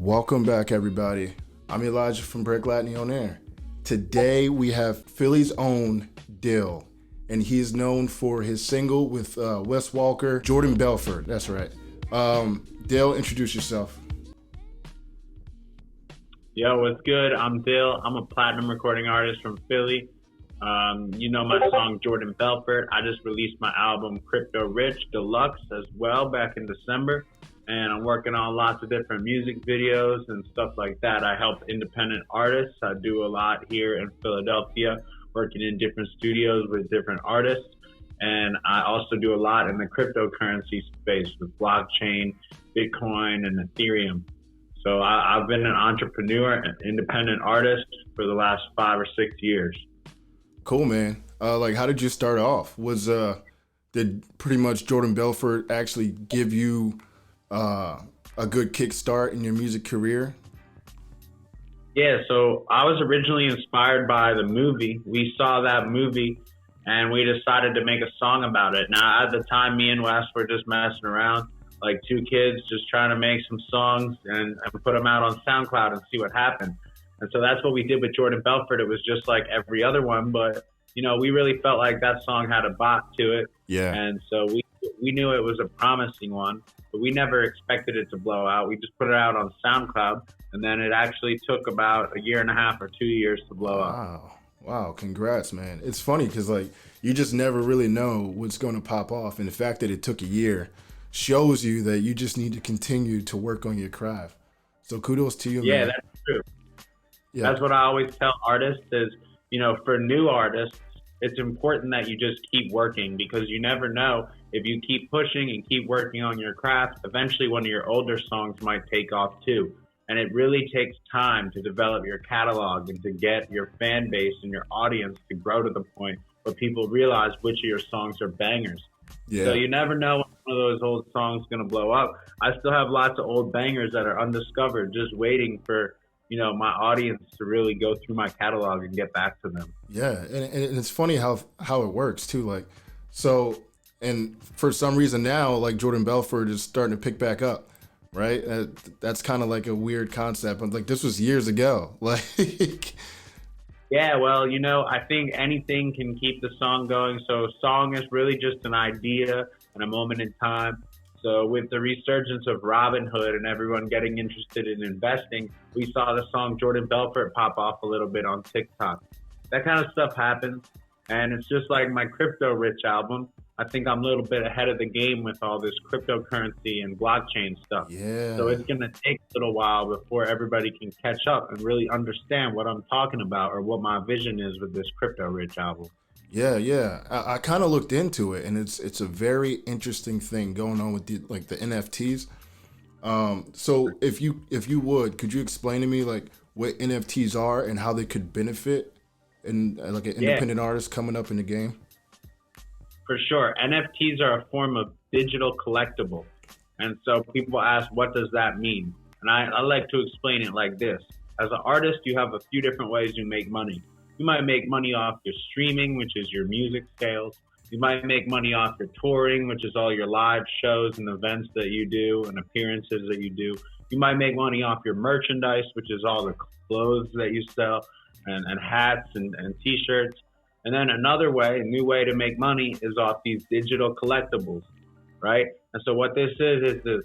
Welcome back, everybody. I'm Elijah from Breck Latney On Air. Today we have Philly's own Dill, and he is known for his single with Wes Walker, Jordan Belfort. That's right. Dill, introduce yourself. Yo, what's good? I'm Dill. I'm a platinum recording artist from Philly. You know my song Jordan Belfort. I just released my album Cryptorich Deluxe as well back in December. And I'm working on lots of different music videos and stuff like that. I help independent artists. I do a lot here in Philadelphia, working in different studios with different artists. And I also do a lot in the cryptocurrency space with blockchain, Bitcoin, and Ethereum. So I've been an entrepreneur and independent artist for the last 5 or 6 years. Cool, man. How did you start off? Did pretty much Jordan Belfort actually give you a good kickstart in your music career? Yeah, so I was originally inspired by the movie. We saw that movie and we decided to make a song about it. Now, at the time, me and Wes were just messing around, like two kids just trying to make some songs and put them out on SoundCloud and see what happened. And so that's what we did with Jordan Belfort. It was just like every other one, but we really felt like that song had a bop to it. Yeah. And so we knew it was a promising one, but we never expected it to blow out. We just put it out on SoundCloud, and then it actually took about 1.5 years or 2 years to blow up. Wow. Congrats, man. It's funny because you just never really know what's going to pop off. And the fact that it took a year shows you that you just need to continue to work on your craft. So kudos to you, man. Yeah, that's true. Yeah. That's what I always tell artists is, for new artists, it's important that you just keep working because you never know if you keep pushing and keep working on your craft, eventually one of your older songs might take off too. And it really takes time to develop your catalog and to get your fan base and your audience to grow to the point where people realize which of your songs are bangers. Yeah. So you never know when one of those old songs is going to blow up. I still have lots of old bangers that are undiscovered, just waiting for my audience to really go through my catalog and get back to them. Yeah, and it's funny how it works too. And for some reason now, Jordan Belfort is starting to pick back up, right? That's kind of like a weird concept. But this was years ago. Yeah, well, I think anything can keep the song going. So song is really just an idea and a moment in time. So with the resurgence of Robinhood and everyone getting interested in investing, we saw the song Jordan Belfort pop off a little bit on TikTok. That kind of stuff happens. And it's just like my Cryptorich album. I think I'm a little bit ahead of the game with all this cryptocurrency and blockchain stuff. Yeah. So it's going to take a little while before everybody can catch up and really understand what I'm talking about or what my vision is with this Cryptorich album. Yeah. I kind of looked into it, and it's a very interesting thing going on with the NFTs. So if you would, could you explain to me what NFTs are and how they could benefit an independent artist coming up in the game? For sure. NFTs are a form of digital collectible. And so people ask, what does that mean? And I like to explain it like this. As an artist, you have a few different ways you make money. You might make money off your streaming, which is your music sales. You might make money off your touring, which is all your live shows and events that you do and appearances that you do. You might make money off your merchandise, which is all the clothes that you sell and hats and T-shirts. And then another way, a new way to make money is off these digital collectibles, right? And so what this is a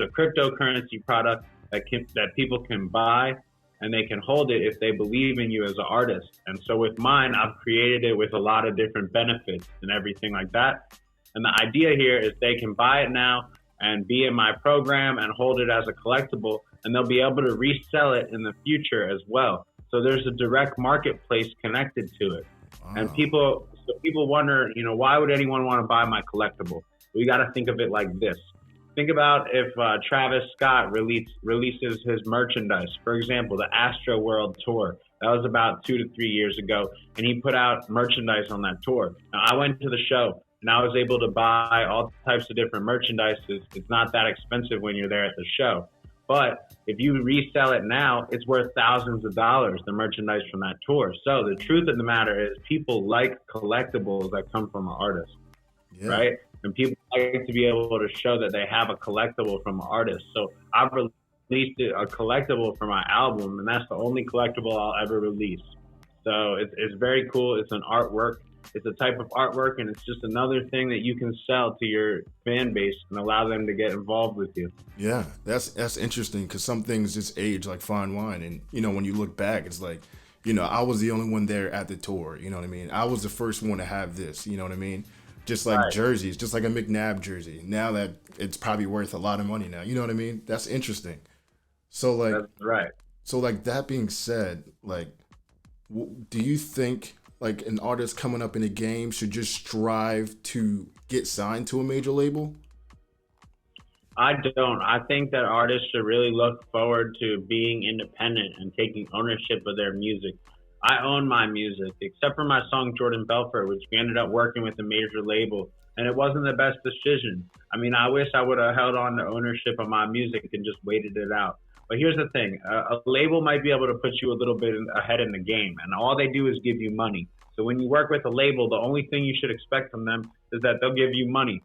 cryptocurrency product that people can buy, and they can hold it if they believe in you as an artist. And so with mine, I've created it with a lot of different benefits and everything like that. And the idea here is they can buy it now and be in my program and hold it as a collectible, and they'll be able to resell it in the future as well. So there's a direct marketplace connected to it. Wow. And people wonder, why would anyone want to buy my collectible? We got to think of it like this. Think about if Travis Scott releases his merchandise. For example, the Astro World Tour. That was about 2 to 3 years ago, and he put out merchandise on that tour. Now, I went to the show, and I was able to buy all types of different merchandise. It's not that expensive when you're there at the show. But if you resell it now, it's worth thousands of dollars, the merchandise from that tour. So the truth of the matter is people like collectibles that come from an artist, right? And people like to be able to show that they have a collectible from an artist. So I've released released a collectible for my album, and that's the only collectible I'll ever release. So it's very cool. It's an artwork. It's a type of artwork, and it's just another thing that you can sell to your fan base and allow them to get involved with you. Yeah, that's interesting, because some things just age like fine wine. And, when you look back, it's like, I was the only one there at the tour. You know what I mean? I was the first one to have this. You know what I mean? Just like Right. jerseys, just like a McNabb jersey. Now that it's probably worth a lot of money now. You know what I mean? That's interesting. So like, That's right. that being said, like, do you think like an artist coming up in the game should just strive to get signed to a major label? I don't. I think that artists should really look forward to being independent and taking ownership of their music. I own my music, except for my song Jordan Belfort, which we ended up working with a major label, and it wasn't the best decision. I mean, I wish I would have held on to ownership of my music and just waited it out. But here's the thing, a label might be able to put you a little bit ahead in the game, and all they do is give you money. So when you work with a label, the only thing you should expect from them is that they'll give you money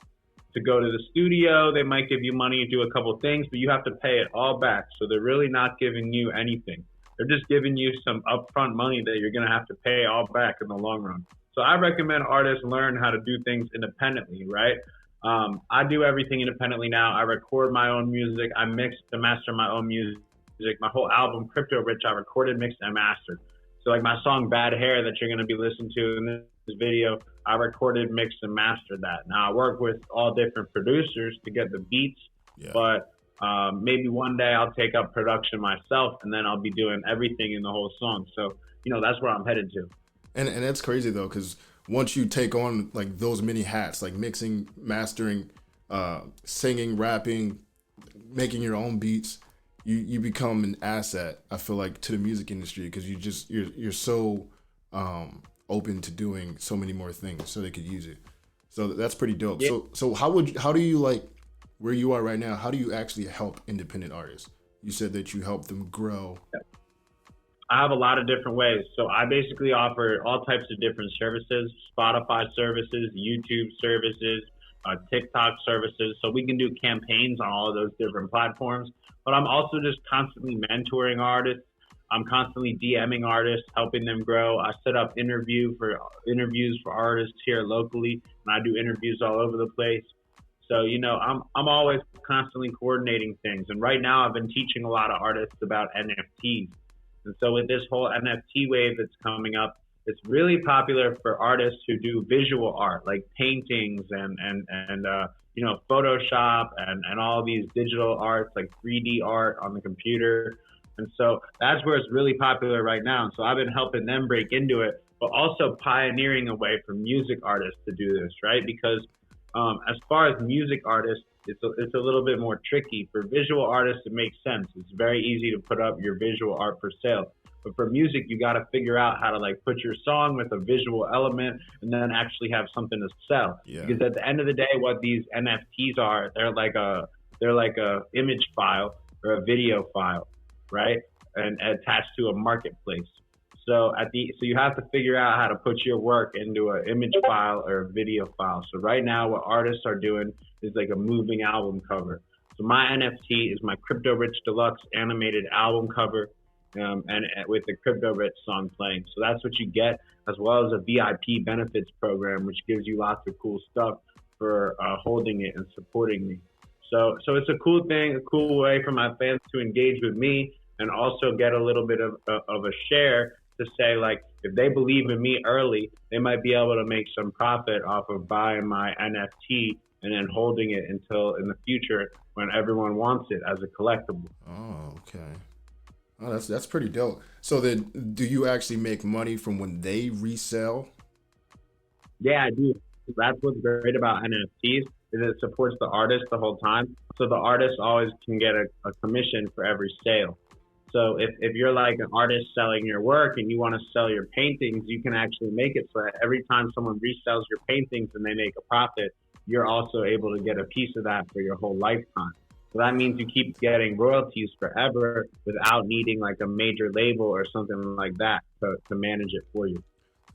to go to the studio. They might give you money to do a couple things, but you have to pay it all back. So they're really not giving you anything. They're just giving you some upfront money that you're going to have to pay all back in the long run. So I recommend artists learn how to do things independently, right? I do everything independently now. I record my own music. I mix and master my own music. My whole album, Cryptorich, I recorded, mixed, and mastered. So like my song Bad Hair that you're going to be listening to in this video, I recorded, mixed, and mastered that. Now I work with all different producers to get the beats, but maybe one day I'll take up production myself, and then I'll be doing everything in the whole song. So, that's where I'm headed to. And that's crazy though, because once you take on like those many hats, like mixing, mastering, singing, rapping, making your own beats, you become an asset, I feel like, to the music industry, because you're so open to doing so many more things so they could use it. So that's pretty dope. Yeah. So how do you, like, where you are right now, how do you actually help independent artists? You said that you help them grow. I have a lot of different ways. So I basically offer all types of different services, Spotify services, YouTube services, TikTok services. So we can do campaigns on all of those different platforms. But I'm also just constantly mentoring artists. I'm constantly DMing artists, helping them grow. I set up interviews for artists here locally, and I do interviews all over the place. So, I'm always constantly coordinating things. And right now I've been teaching a lot of artists about NFTs. And so with this whole NFT wave that's coming up, it's really popular for artists who do visual art, like paintings and Photoshop and all these digital arts, like 3D art on the computer. And so that's where it's really popular right now. And so I've been helping them break into it, but also pioneering a way for music artists to do this, right? Because as far as music artists, it's a little bit more tricky. For visual artists, it makes sense. It's very easy to put up your visual art for sale. But for music, you got to figure out how to like put your song with a visual element and then actually have something to sell. Yeah. Because at the end of the day, what these NFTs are, they're like a image file or a video file, right? And attached to a marketplace. So you have to figure out how to put your work into an image file or a video file. So right now, what artists are doing is like a moving album cover. So my NFT is my Cryptorich Deluxe animated album cover, and with the Cryptorich song playing. So that's what you get, as well as a VIP benefits program, which gives you lots of cool stuff for holding it and supporting me. So it's a cool thing, a cool way for my fans to engage with me and also get a little bit of a share to say, like, if they believe in me early, they might be able to make some profit off of buying my NFT and then holding it until in the future when everyone wants it as a collectible. Oh, okay. Oh, that's pretty dope. So then, do you actually make money from when they resell? Yeah, I do. That's what's great about NFTs, is it supports the artist the whole time. So the artist always can get a commission for every sale. So if you're like an artist selling your work and you want to sell your paintings, you can actually make it so that every time someone resells your paintings and they make a profit, you're also able to get a piece of that for your whole lifetime. So that means you keep getting royalties forever without needing like a major label or something like that to manage it for you.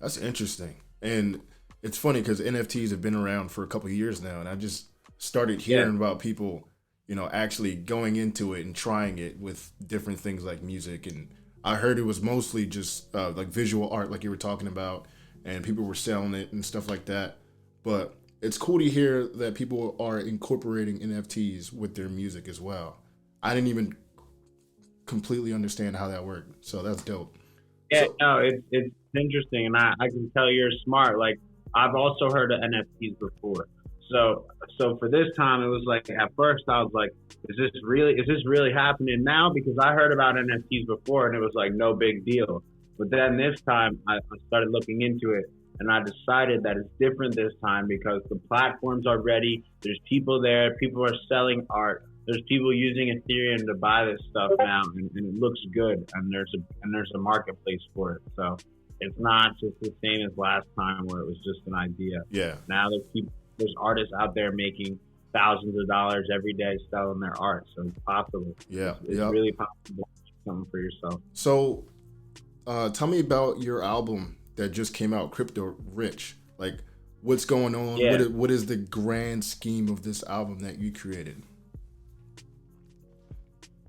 That's interesting. And it's funny because NFTs have been around for a couple of years now, and I just started hearing about people, actually going into it and trying it with different things like music. And I heard it was mostly just like visual art, like you were talking about, and people were selling it and stuff like that. But it's cool to hear that people are incorporating NFTs with their music as well. I didn't even completely understand how that worked, so that's dope. Yeah, So no, it's interesting, and I can tell you're smart. Like, I've also heard of NFTs before. So for this time, it was like, at first I was like, is this really happening now? Because I heard about NFTs before and it was like no big deal. But then this time I started looking into it, and I decided that it's different this time because the platforms are ready. There's people there. People are selling art. There's people using Ethereum to buy this stuff now, and it looks good. And there's a marketplace for it. So it's not just the same as last time where it was just an idea. yeah, Now there's artists out there making thousands of dollars every day selling their art. So it's possible. yeah, It's yeah. really possible to do something for yourself. So tell me about your album that just came out, Crypto Rich. Like, what's going on? Yeah. What is the grand scheme of this album that you created?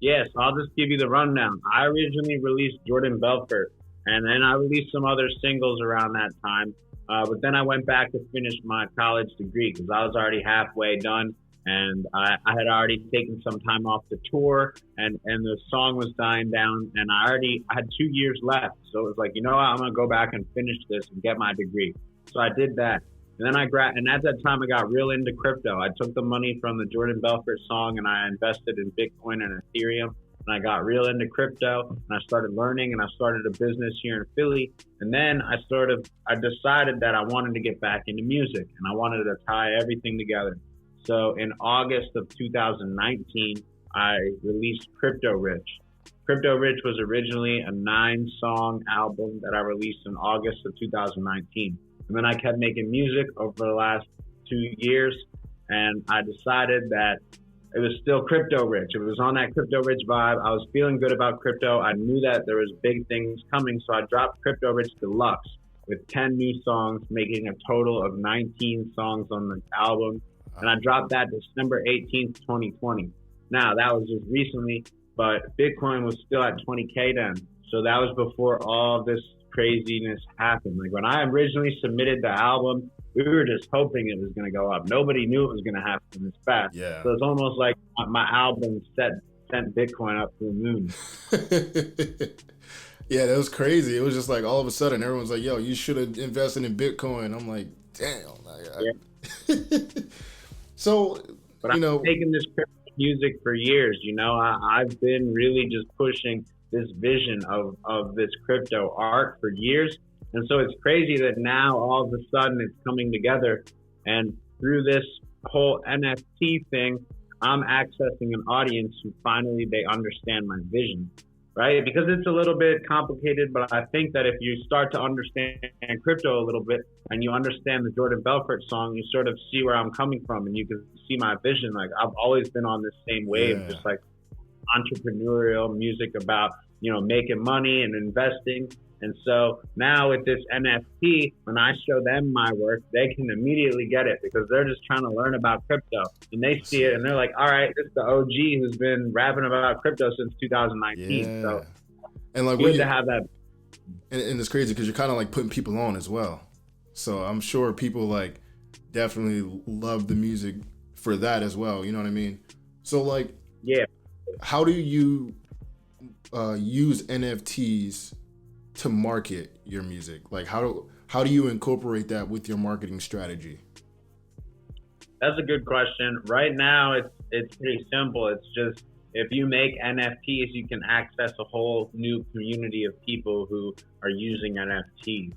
Yes, I'll just give you the rundown. I originally released Jordan Belfort, and then I released some other singles around that time. But then I went back to finish my college degree because I was already halfway done, and I had already taken some time off to tour, and the song was dying down, and I had 2 years left. So it was like, you know what, I'm going to go back and finish this and get my degree. So I did that. And then and at that time I got real into crypto. I took the money from the Jordan Belfort song and I invested in Bitcoin and Ethereum. And I got real into crypto and I started learning and I started a business here in Philly. And then I decided that I wanted to get back into music and I wanted to tie everything together. So in August of 2019, I released Crypto Rich. Crypto Rich was originally a 9-song album that I released in August of 2019. And then I kept making music over the last 2 years, and I decided that it was still crypto rich. It was on that crypto rich vibe. I was feeling good about crypto. I knew that there was big things coming, so I dropped Crypto Rich Deluxe with 10 new songs, making a total of 19 songs on the album. And I dropped that December 18th, 2020. Now, that was just recently, but Bitcoin was still at 20K then. So that was before all this craziness happened. Like when I originally submitted the album, we were just hoping it was going to go up. Nobody knew it was going to happen this fast. Yeah. So it's almost like my album sent Bitcoin up to the moon. Yeah, that was crazy. It was just like all of a sudden everyone's like, yo, you should have invested in Bitcoin. I'm like, damn. Yeah. So, but I've been taking this crypto music for years. I've been really just pushing this vision of this crypto art for years. And so it's crazy that now all of a sudden it's coming together. And through this whole NFT thing, I'm accessing an audience who finally they understand my vision, right? Because it's a little bit complicated, but I think that if you start to understand crypto a little bit and you understand the Jordan Belfort song, you sort of see where I'm coming from and you can see my vision. Like I've always been on this same wave, just like entrepreneurial music about, making money and investing. And so now with this NFT, when I show them my work, they can immediately get it because they're just trying to learn about crypto. And they see it and they're like, all right, this is the OG who's been rapping about crypto since 2019. Yeah. So and like good to have that. And it's crazy because you're kind of like putting people on as well. So I'm sure people like definitely love the music for that as well. You know what I mean? So like, yeah. How do you use NFTs to market your music? Like how do you incorporate that with your marketing strategy? That's a good question. Right now, it's pretty simple. It's just if you make NFTs, you can access a whole new community of people who are using NFTs.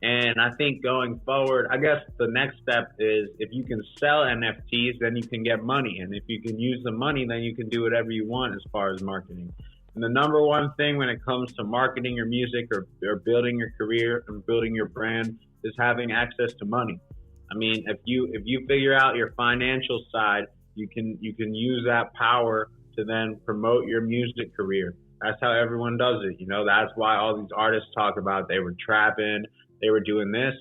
And I think going forward, I guess the next step is if you can sell NFTs, then you can get money. And if you can use the money, then you can do whatever you want as far as marketing. And the number one thing when it comes to marketing your music or building your career and building your brand is having access to money. I mean, if you figure out your financial side, you can use that power to then promote your music career. That's how everyone does it. That's why all these artists talk about they were trapping, they were doing this.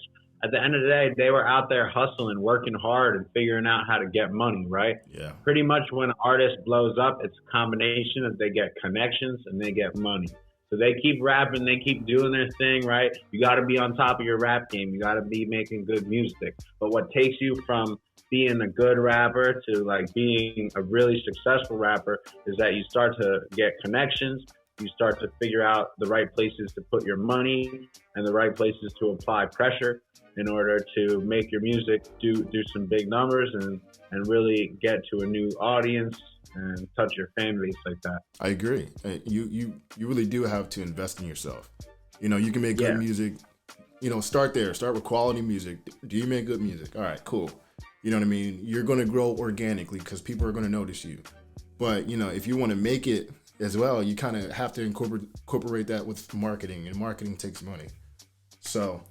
at the end of the day, they were out there hustling, working hard, and figuring out how to get money, right? Yeah. Pretty much when an artist blows up, it's a combination of they get connections and they get money. So they keep rapping, they keep doing their thing, right? You got to be on top of your rap game. You got to be making good music. But what takes you from being a good rapper to like being a really successful rapper is that you start to get connections. You start to figure out the right places to put your money and the right places to apply pressure in order to make your music do some big numbers and really get to a new audience and touch your fan base like that. I agree. You really do have to invest in yourself. You know, you can make good music. You know, start there. Start with quality music. Do you make good music? All right, cool. You know what I mean? You're going to grow organically because people are going to notice you. But, you know, if you want to make it as well, you kind of have to incorporate that with marketing, and marketing takes money. So,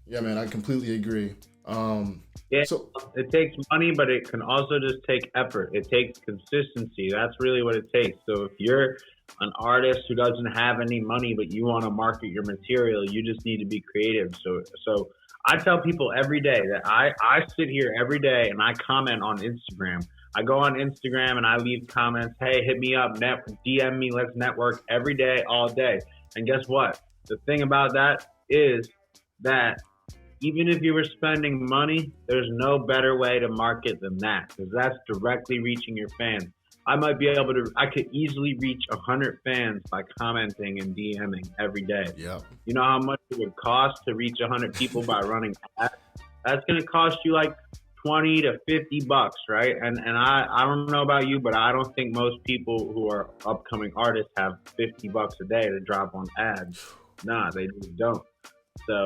yeah, man, I completely agree. So it takes money, but it can also just take effort. It takes consistency. That's really what it takes. So if you're an artist who doesn't have any money, but you want to market your material, you just need to be creative. So I tell people every day that I sit here every day and I comment on Instagram. I go on Instagram and I leave comments. Hey, hit me up, DM me, let's network every day, all day. And guess what? The thing about that is that even if you were spending money, there's no better way to market than that, because that's directly reaching your fans. I could easily reach 100 fans by commenting and DMing every day. Yeah. You know how much it would cost to reach 100 people by running ads? That's going to cost you like $20 to $50, right? And I don't know about you, but I don't think most people who are upcoming artists have $50 a day to drop on ads. Nah, they just don't. So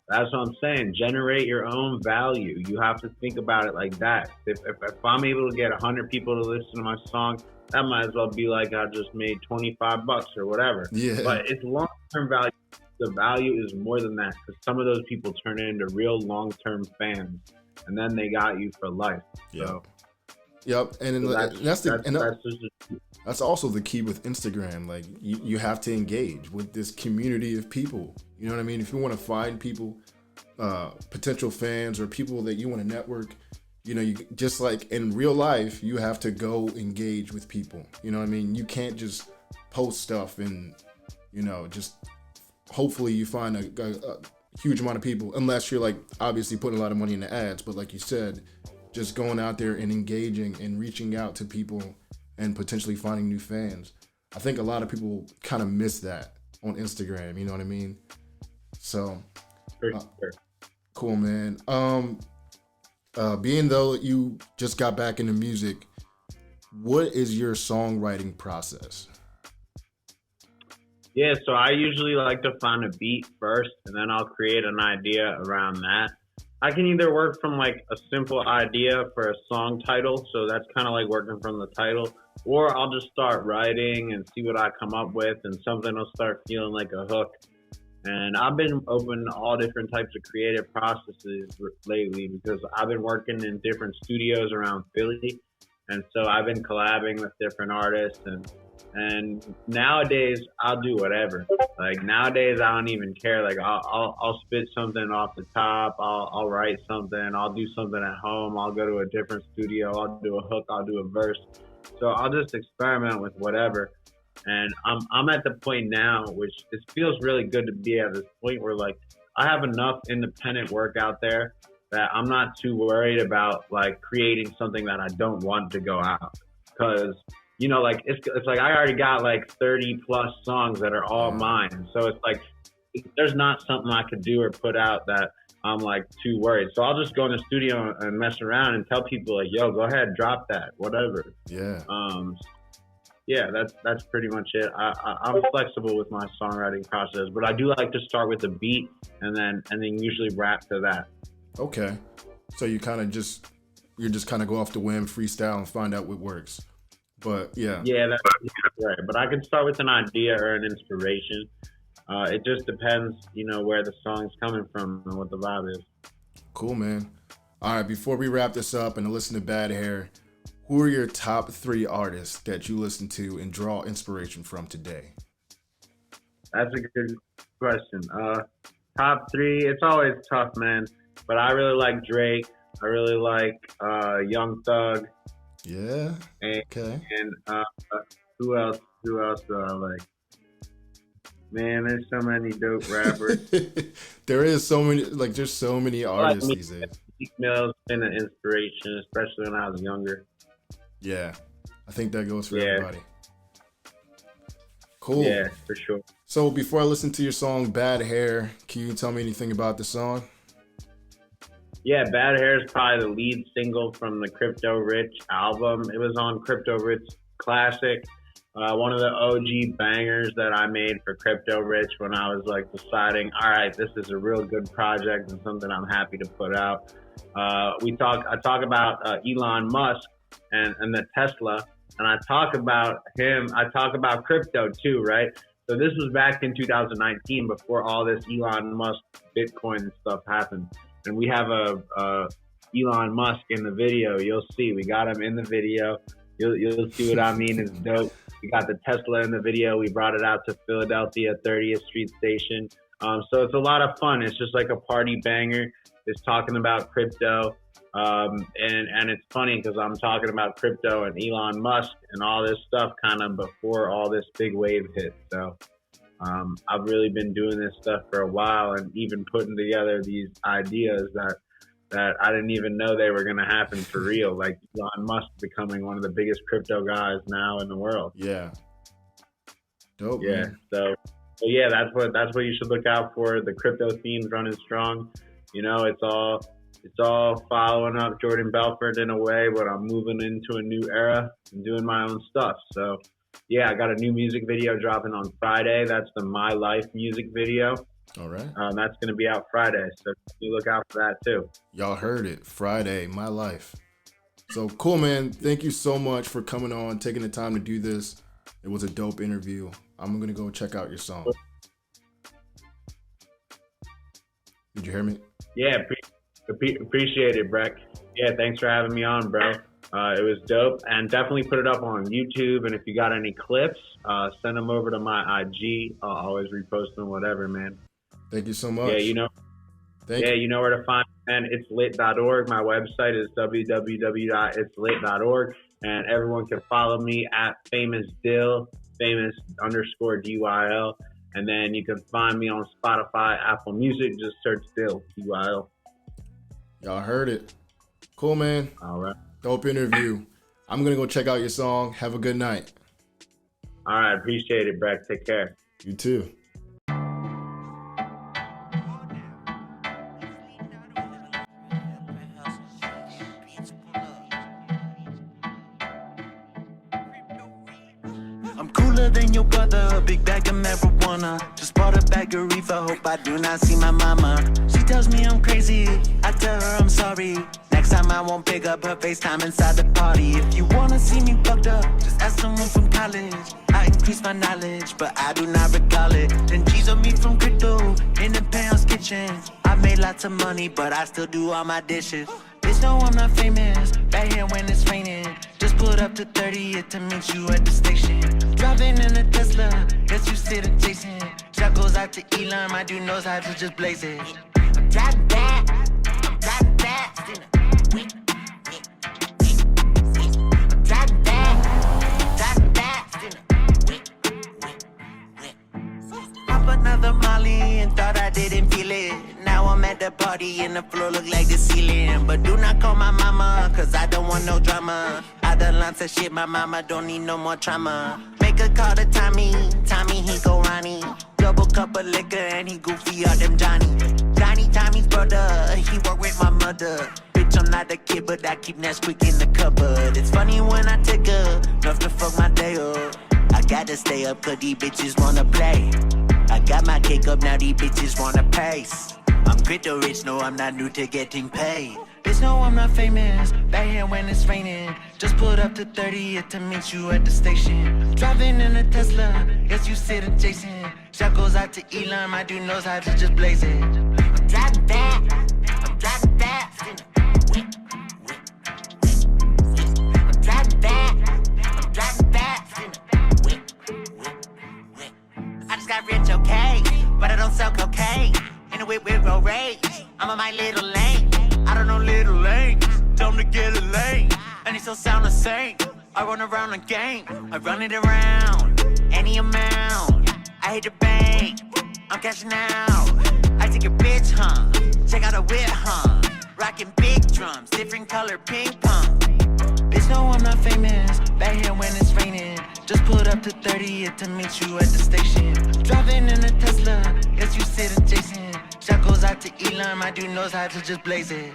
that's what I'm saying. Generate your own value. You have to think about it like that. If I'm able to get 100 people to listen to my song, that might as well be like I just made $25 or whatever. Yeah. But it's long-term value. The value is more than that, because some of those people turn into real long-term fans, and then they got you for life. Yep. So, yep. And that's also the key with Instagram. Like you have to engage with this community of people. You know what I mean? If you want to find people, potential fans or people that you want to network, you know, you just like in real life, you have to go engage with people. You know what I mean? You can't just post stuff and, you know, just hopefully you find a huge amount of people, unless you're like obviously putting a lot of money into ads. But like you said, just going out there and engaging and reaching out to people and potentially finding new fans. I think a lot of people kind of miss that on Instagram. You know what I mean? So, cool, man. Being though you just got back into music, what is your songwriting process? Yeah, so I usually like to find a beat first, and then I'll create an idea around that. I can either work from like a simple idea for a song title, so that's kind of like working from the title, or I'll just start writing and see what I come up with, and something will start feeling like a hook. And I've been open to all different types of creative processes lately, because I've been working in different studios around Philly, and so I've been collabing with different artists, and nowadays I'll do whatever. Like nowadays I don't even care. Like I'll spit something off the top. I'll write something. I'll do something at home. I'll go to a different studio. I'll do a hook. I'll do a verse. So I'll just experiment with whatever. And I'm at the point now, which it feels really good to be at this point where like I have enough independent work out there that I'm not too worried about like creating something that I don't want to go out, because you know, like it's like I already got like 30 plus songs that are all mine. So it's like there's not something I could do or put out that I'm like too worried. So I'll just go in the studio and mess around and tell people like, yo, go ahead, drop that, whatever. Yeah. Yeah, that's pretty much it. I'm flexible with my songwriting process, but I do like to start with a beat and then usually rap to that. Okay. So you just kind of go off the whim, freestyle, and find out what works. But yeah, that's right. But I can start with an idea or an inspiration. It just depends, you know, where the song's coming from and what the vibe is. Cool, man. All right, before we wrap this up and listen to Bad Hair, who are your top 3 artists that you listen to and draw inspiration from today? That's a good question. Top 3, it's always tough, man. but I really like Drake. I really like Young Thug. Yeah. Okay. And who else? Who else do I like? Man, there's so many dope rappers. There's so many artists these days. Meek Mill's been an inspiration, especially when I was younger. Yeah, I think that goes for everybody. Cool. Yeah, for sure. So before I listen to your song Bad Hair, can you tell me anything about the song? Yeah, Bad Hair is probably the lead single from the cryptorich album. It was on cryptorich Classic, one of the OG bangers that I made for cryptorich when I was like deciding, all right, this is a real good project and something I'm happy to put out. I talk about Elon Musk and the Tesla, and I talk about him. I talk about crypto too, right? So this was back in 2019 before all this Elon Musk Bitcoin stuff happened. And we have a Elon Musk in the video. You'll see. We got him in the video. You'll see what I mean. It's dope. We got the Tesla in the video. We brought it out to Philadelphia 30th Street Station. So it's a lot of fun. It's just like a party banger. It's talking about crypto. And it's funny because I'm talking about crypto and Elon Musk and all this stuff kind of before all this big wave hit. So I've really been doing this stuff for a while and even putting together these ideas that I didn't even know they were going to happen for real. Like Elon Musk becoming one of the biggest crypto guys now in the world. Yeah. Dope. Yeah. Man. So yeah, that's what you should look out for. The crypto theme's running strong. You know, it's all following up Jordan Belfort in a way, but I'm moving into a new era and doing my own stuff. So yeah, I got a new music video dropping on Friday. That's the My Life music video. All right. That's going to be out Friday. So you look out for that too. Y'all heard it. Friday, My Life. So cool, man. Thank you so much for coming on, taking the time to do this. It was a dope interview. I'm going to go check out your song. Did you hear me? Yeah, appreciate it, Breck. Yeah, thanks for having me on, bro. It was dope, and definitely put it up on YouTube. And if you got any clips, send them over to my IG. I'll always repost them, whatever, man. Thank you so much. Yeah, you know. You know where to find me, man. Itslit.org. My website is www.itslit.org, and everyone can follow me at FamousDill, famous_DYL. And then you can find me on Spotify, Apple Music. Just search Dill, DYL. Y'all heard it. Cool, man. All right. Dope interview. I'm going to go check out your song. Have a good night. All right. Appreciate it, Breck. Take care. You too. Than your brother, a big bag of marijuana. Just bought a bag of reefer, hope I do not see my mama. She tells me I'm crazy, I tell her I'm sorry. Next time I won't pick up her FaceTime inside the party. If you wanna see me fucked up, just ask someone from college. I increase my knowledge, but I do not recall it. 10 G's on me from crypto, in the penthouse kitchen. I made lots of money, but I still do all my dishes. Bitch, no, I'm not famous, back here when it's raining. Just put up to 30th to meet you at the station. Driving in a Tesla, guess you sit adjacent. Shout goes out to Elon, my dude knows how to just blaze it. I'm driving back, I'm driving back. I'm driving back, I'm driving back. Pop another Molly and thought I didn't feel it. Now I'm at the party and the floor look like the ceiling. But do not call my mama, cause I don't want no drama. I done lots of shit, my mama don't need no more trauma. Make a call to Tommy, he go Ronnie. Double cup of liquor and he goofy all them Johnny. Tommy's brother, he work with my mother. Bitch, I'm not a kid, but I keep Nesquik in the cupboard. It's funny when I take enough to fuck my day up. I gotta stay up cause these bitches wanna play. I got my cake up, now these bitches wanna pace. I'm crypto rich, no, I'm not new to getting paid. Bitch, no, I'm not famous, back here when it's raining. Just put up to 30th to meet you at the station. Driving in a Tesla, guess you sit adjacent. Shout goes out to Elon, my dude knows how to just blaze it. I'm driving back, I'm driving back. I'm driving back, I'm driving back. I just got rich, okay, but I don't sell cocaine. In a whip with road rage, I'm on my little lane. and it still sound the same. I run around the game, I run it around any amount. I hate the bank, I'm cashing out. I take your bitch, huh? Check out a whip, huh? Rocking big drums, different color ping pong. Bitch, no, I'm not famous. Back here when it's raining. Just pulled up to 30th to meet you at the station. Driving in a Tesla, guess you sit adjacent. Shot goes out to Elon, my dude knows how to just blaze it.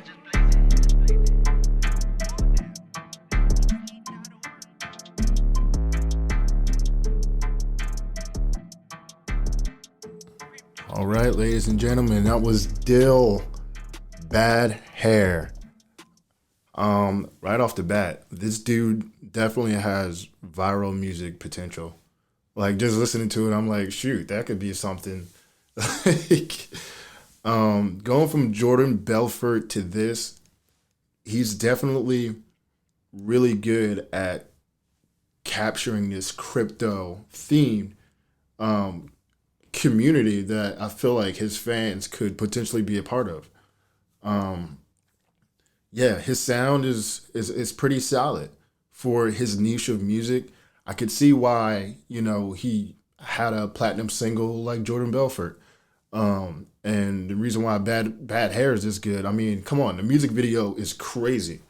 All right, ladies and gentlemen, that was Dill, Bad Hair. Right off the bat, this dude definitely has viral music potential. Like, just listening to it, I'm like, shoot, that could be something. Like, going from Jordan Belfort to this, he's definitely really good at capturing this crypto theme community that I feel like his fans could potentially be a part of. Yeah, his sound is pretty solid for his niche of music. I could see why, you know, he had a platinum single like Jordan Belfort. And the reason why Bad Hair is this good, I mean, come on, the music video is crazy.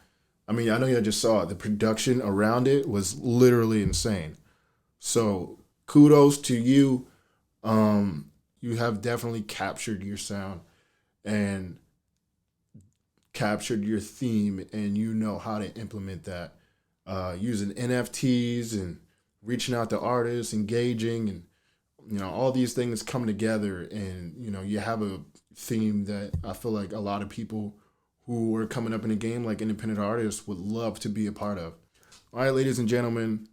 I mean, I know you just saw it. The production around it was literally insane. So kudos to you. You have definitely captured your sound and captured your theme, and you know how to implement that using NFTs and reaching out to artists, engaging, and you know, all these things come together, and you know, you have a theme that I feel like a lot of people who are coming up in the game like independent artists would love to be a part of. All right, ladies and gentlemen,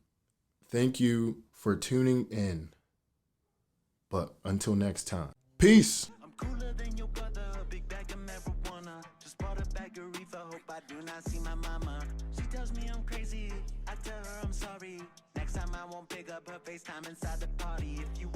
thank you for tuning in. But until next time, peace. I'm cooler than your brother, big bag of marijuana. Just bought a bag of reefer, hope I do not see my mama. She tells me I'm crazy, I tell her I'm sorry. Next time I won't pick up her FaceTime inside the party. If you